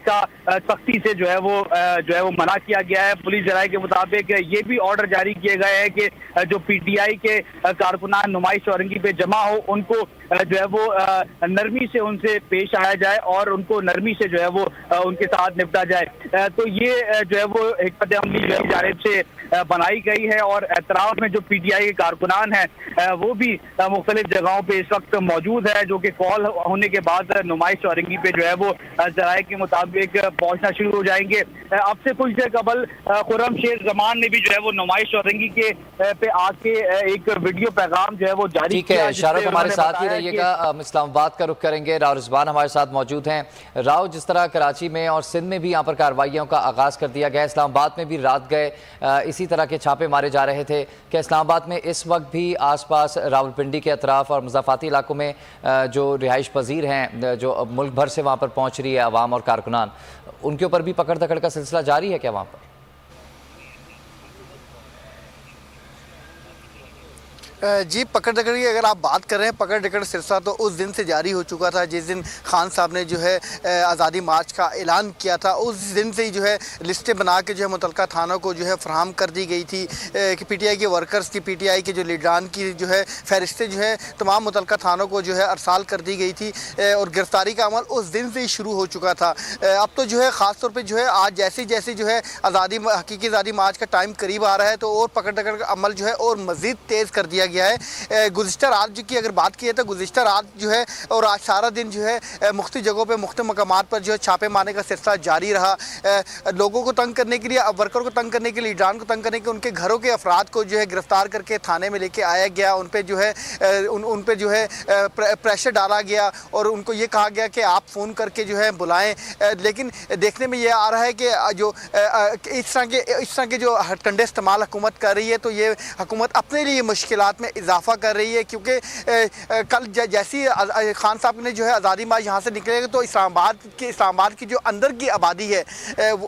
इसका सख्ती से जो है वो मना किया गया है। पुलिस जराये के मुताबिक ये भी ऑर्डर जारी किए गए हैं कि जो पीटीआई के कारकुनान नुमाइश चौरंगी पे जमा हो, उनको जो है वो नरमी से उनसे पेश आया जाए और उनको नरमी से जो है वो उनके साथ निपटा जाए। तो ये जो है वो हिकमत अमली जो है जानिब से बनाई गई है और एतराफ में जो पीटीआई के कारकुनान हैं वो भी मुख्तलिफ जगहों पे इस वक्त मौजूद है, जो कि कॉल होने के बाद नुमाइश चौरंगी पे जो है वो जराये के मुताबिक पहुंचना शुरू हो जाएंगे। अब से कुछ देर कबल खुर्रम शेख जमान ने भी जो है वो नुमाइश चौरंगी के पे आके एक वीडियो पैगाम जो है वो जारी किया। ठीक है, शाहरुख हमारे साथ ही रहिएगा, हम इस्लामाबाद का रुख करेंगे। राव रिजवान हमारे साथ मौजूद हैं। राव, जिस तरह कराची में और सिंध में भी यहाँ पर कार्रवाइयों का आगाज़ कर दिया गया, इस्लामाबाद में भी रात गए इसी तरह के छापे मारे जा रहे थे, क्या इस्लामाबाद में इस वक्त भी आसपास रावलपिंडी के अतराफ और मुज़ाफ़ाती इलाकों में जो रिहाइश पजीर हैं, जो मुल्क भर से वहाँ पर पहुँच रही है अवाम और कारकुनान, उनके ऊपर भी पकड़ दकड़ का सिलसिला जारी है क्या वहाँ पर? जी, पकड़ दकड़ की अगर आप बात कर रहे हैं, पकड़ दकड़ सिलसिला तो उस दिन से जारी हो चुका था जिस दिन खान साहब ने जो है आज़ादी मार्च का ऐलान किया था। उस दिन से ही जो है लिस्टें बना के जो है मुतलका थानों को जो है फराहम कर दी गई थी कि पीटीआई के वर्कर्स की, पीटीआई के जो लीडरान की जो है फहरिस्तें जो है तमाम मुतलका थानों को जो है अरसाल कर दी गई थी और गिरफ्तारी का अमल उस दिन से ही शुरू हो चुका था। अब तो जो है ख़ास तौर पर जो है आज जैसे जैसे जो है हकीकी आज़ादी मार्च का टाइम करीब आ रहा है तो और पकड़ दकड़ का अमल जो है और मज़ीद तेज़ कर दिया गया है। गुज़िश्ता रात की अगर बात की तो गुज़िश्ता रात जो है और आज सारा दिन जो है मुख्तलिफ जगहों पे मुख्तलिफ मकामात पर जो है छापे मारने का सिलसिला जारी रहा। लोगों को तंग करने के लिए, वर्कर को तंग करने के लिए, लीडरान को तंग करने के उनके घरों के अफराद को जो है गिरफ्तार करके थाने में लेके आया गया। उन पर जो है उन पर जो है प्रेशर डाला गया और उनको ये कहा गया कि आप फ़ोन करके जो है बुलाएँ। लेकिन देखने में ये आ रहा है कि जो इस तरह के जो ठंडे इस्तेमाल हुकूमत कर रही है तो ये हुकूमत अपने लिए मुश्किलात में इजाफा कर रही है, क्योंकि कल जैसी खान साहब ने जो है आज़ादी मार्च यहाँ से निकलेगा तो इस्लामाबाद की जो अंदर की आबादी है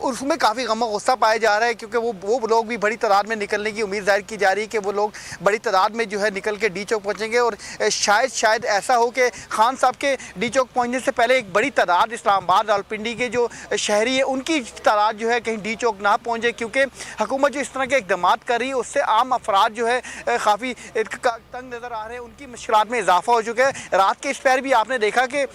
उसमें काफ़ी गम गुस्सा पाया जा रहा है, क्योंकि वो लोग भी बड़ी तादाद में निकलने की उम्मीद जाहिर की जा रही है कि वो लोग बड़ी तादाद में जो है निकल के डी चौक पहुँचेंगे और शायद ऐसा हो कि खान साहब के डी चौक पहुँचने से पहले एक बड़ी तादाद इस्लामाबाद रावलपिंडी के जो शहरी है उनकी तादाद जो है कहीं डी चौक ना पहुँचे, क्योंकि हुकूमत जो इस तरह के इकदाम कर रही है उससे आम अफराद जो है काफ़ी तंग नज़र आ रहे हैं, उनकी मुश्किलात में इजाफा हो चुका है। रात के इस पैर भी आपने देखा कि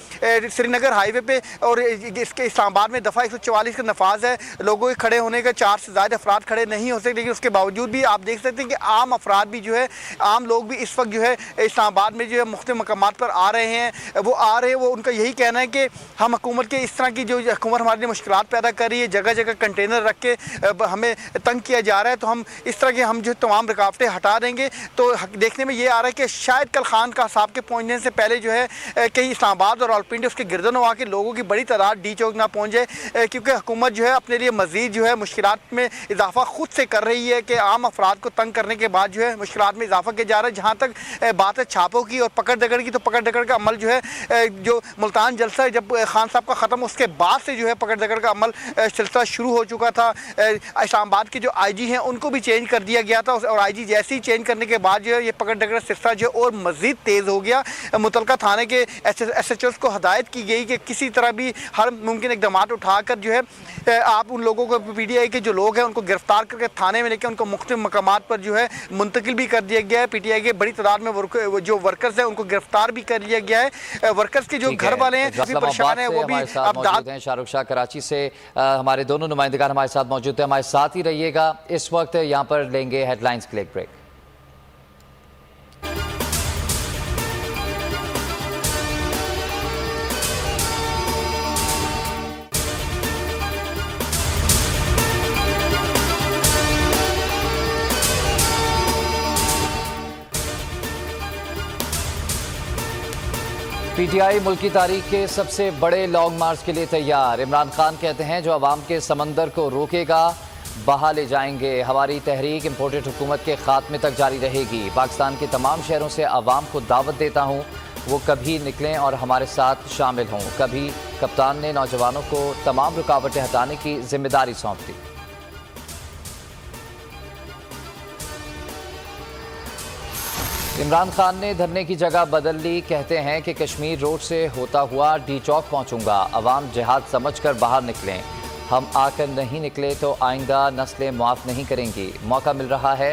श्रीनगर हाईवे पे और इसके इस्लामाबाद में दफ़ा 144 का नफाज है, लोगों के खड़े होने का 4 से ज़्यादा अफराद खड़े नहीं हो सकते, लेकिन उसके बावजूद भी आप देख सकते हैं कि आम अफराद भी जो है, आम लोग भी इस वक्त जो है इस्लामाबाद में जो है मुख्तलिफ मकामात पर आ रहे हैं। वो उनका यही कहना है कि हम हुकूमत के इस तरह की जो हुकूमत हमारे लिए मुश्किलात पैदा कर रही है, जगह जगह कंटेनर रख के हमें तंग किया जा रहा है, तो हम इस तरह के हम जो तमाम रुकावटें हटा देंगे। तो देखने में ये आ रहा है कि शायद कल खान का साहब के पहुंचने से पहले जो है कहीं इस्लामाबाद और रावलपिंडी उसके गिरदन हुआ के लोगों की बड़ी तादाद डी चौक ना पहुंच जाए, क्योंकि हुकूमत जो है अपने लिए मज़ीद जो है मुश्किलात में इजाफा खुद से कर रही है कि आम अफराद को तंग करने के बाद जो है मुश्किलात में इजाफा किया जा रहा है। जहाँ तक बात है छापों की और पकड़ दकड़ की, तो पकड़ दकड़ का अमल जो है जो मुल्तान जलसा जब खान साहब का ख़त्म उसके बाद से जो है पकड़ दकड़ का अमल सिलसिला शुरू हो चुका था। इस्लामाबाद के जो IG हैं उनको भी चेंज कर दिया गया था और IG जैसे ही चेंज करने के बाद जो है ये पकड़ दकड़ सिलसिला जो और मज़ीद तेज़ हो गया। मुतलका थाने के SHOs को हदायत की गई कि किसी तरह भी हर मुमकिन इक़दाम उठाकर जो है आप उन लोगों को PTI के जो लोग हैं उनको गिरफ्तार करके थाने में लेकर उनको मुख्तलिफ मकामात पर जो है मुंतकिल भी कर दिया गया है। PTI के बड़ी तादाद में जो वर्कर्स हैं उनको गिरफ्तार भी कर लिया गया है। वर्कर्स के जो घर वाले हैं काफ़ी परेशान है, वो भी मौजूद हैं। शाहरुख शाह कराची से हमारे दोनों नुमाइंदगान हमारे साथ मौजूद हैं, हमारे साथ ही रहिएगा। इस वक्त यहाँ पर लेंगे हेडलाइंस के लिए ब्रेक। PTI मुल्क की तारीख के सबसे बड़े लॉन्ग मार्च के लिए तैयार। इमरान खान कहते हैं जो अवाम के समंदर को रोकेगा बहा ले जाएंगे। हमारी तहरीक इम्पोर्टेड हुकूमत के खात्मे तक जारी रहेगी। पाकिस्तान के तमाम शहरों से अवाम को दावत देता हूँ वो कभी निकलें और हमारे साथ शामिल हों। कभी कप्तान ने नौजवानों को तमाम रुकावटें हटाने की जिम्मेदारी सौंप दी। इमरान खान ने धरने की जगह बदल ली, कहते हैं कि कश्मीर रोड से होता हुआ डी चौक पहुंचूंगा। अवाम जिहाद समझकर बाहर निकलें, हम आकर नहीं निकले तो आइंदा नस्लें माफ़ नहीं करेंगी। मौका मिल रहा है